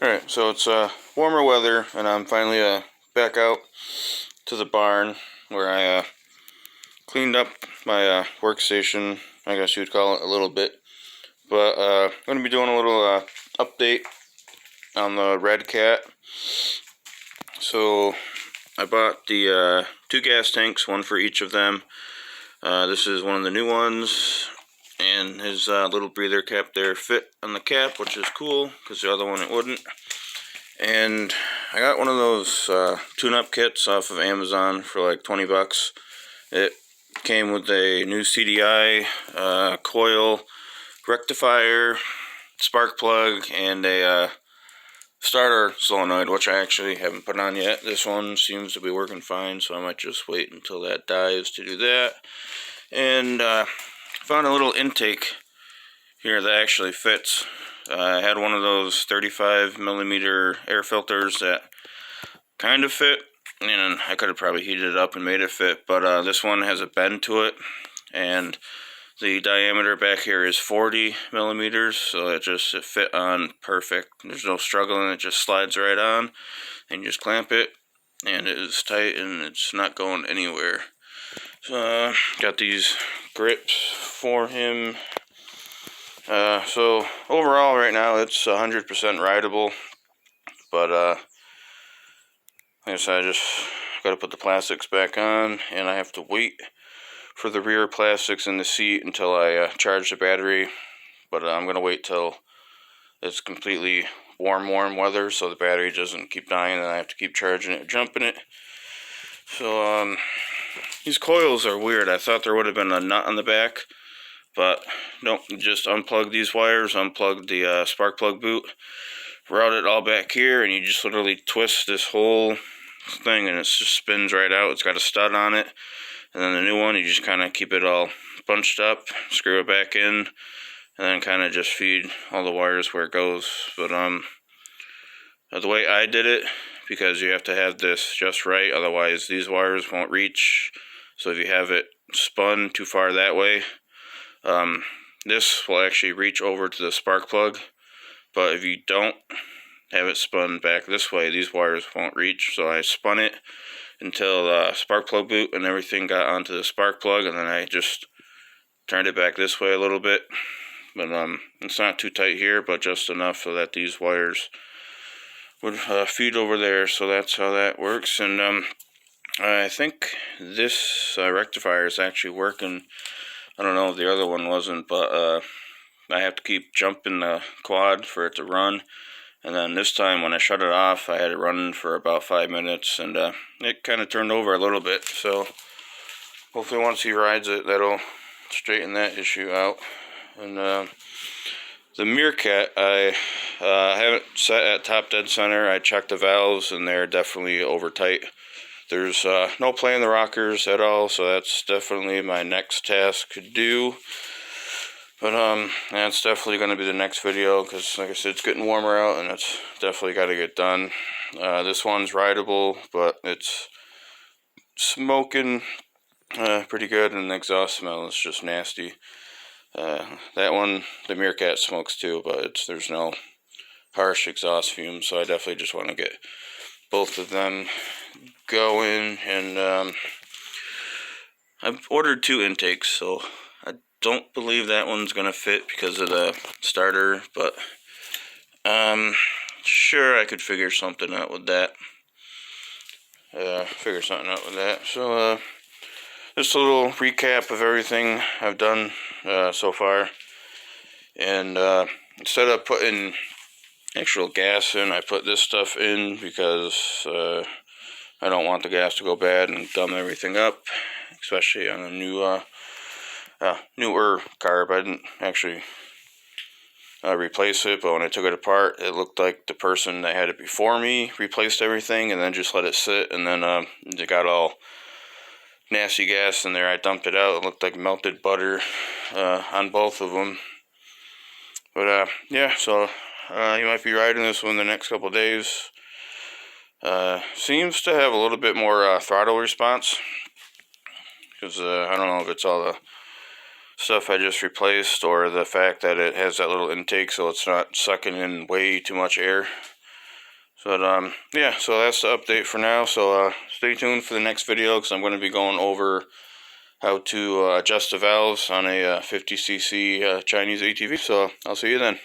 Alright, so it's warmer weather, and I'm finally back out to the barn where I cleaned up my workstation, I guess you'd call it, a little bit. But I'm going to be doing a little update on the Red Cat. So I bought the 2 gas tanks, one for each of them. This is one of the new ones, and his little breather cap there fit on the cap, which is cool, because the other one it wouldn't. And I got one of those tune-up kits off of Amazon for like 20 bucks. It came with a new CDI, coil, rectifier, spark plug, and a starter solenoid, which I actually haven't put on yet. This one seems to be working fine, so I might just wait until that dies to do that. And found a little intake here that actually fits. I had one of those 35mm air filters that kind of fit, and I could have probably heated it up and made it fit, but this one has a bend to it, and the diameter back here is 40mm, so it fit on perfect. There's no struggling, it just slides right on, and you just clamp it, and it is tight, and it's not going anywhere. So got these grips for him. So overall right now it's 100% rideable, but like I said, I just got to put the plastics back on, and I have to wait for the rear plastics in the seat until I charge the battery. But I'm going to wait till it's completely warm weather so the battery doesn't keep dying and I have to keep charging it, jumping it. So these coils are weird. I thought there would have been a nut on the back, but nope, just unplug these wires, unplug the spark plug boot, route it all back here, and you just literally twist this whole thing and it just spins right out. It's got a stud on it. And then the new one, you just kind of keep it all bunched up, screw it back in, and then kind of just feed all the wires where it goes. But the way I did it, because you have to have this just right, otherwise these wires won't reach. So if you have it spun too far that way, this will actually reach over to the spark plug. But if you don't have it spun back this way, these wires won't reach. So I spun it until the spark plug boot and everything got onto the spark plug, and then I just turned it back this way a little bit. But it's not too tight here, but just enough so that these wires would feed over there. So that's how that works. And I think this rectifier is actually working. I don't know if the other one wasn't, but I have to keep jumping the quad for it to run. And then this time when I shut it off, I had it running for about 5 minutes, and it kind of turned over a little bit. So hopefully once he rides it, that'll straighten that issue out. And the Meerkat, I haven't set at top dead center. I checked the valves, and they're definitely over tight. There's no play in the rockers at all, so that's definitely my next task to do. But that's definitely going to be the next video, because like I said, it's getting warmer out and it's definitely got to get done. This one's rideable, but it's smoking pretty good, and the exhaust smell is just nasty. That one, the Meerkat, smokes too, but there's no harsh exhaust fumes, so I definitely just want to get both of them going. And I've ordered 2 intakes, so don't believe that one's gonna fit because of the starter, but sure, I could figure something out with that. So just a little recap of everything I've done so far. And instead of putting actual gas in, I put this stuff in because I don't want the gas to go bad and gum everything up, especially on a newer carb. I didn't actually replace it, but when I took it apart, it looked like the person that had it before me replaced everything and then just let it sit, and then it got all nasty gas in there. I dumped it out. It looked like melted butter on both of them. But yeah, so you might be riding this one the next couple of days. Seems to have a little bit more throttle response, because I don't know if it's all the stuff I just replaced or the fact that it has that little intake so it's not sucking in way too much air. So yeah, so that's the update for now. So stay tuned for the next video, because I'm going to be going over how to adjust the valves on a 50cc Chinese ATV. So I'll see you then.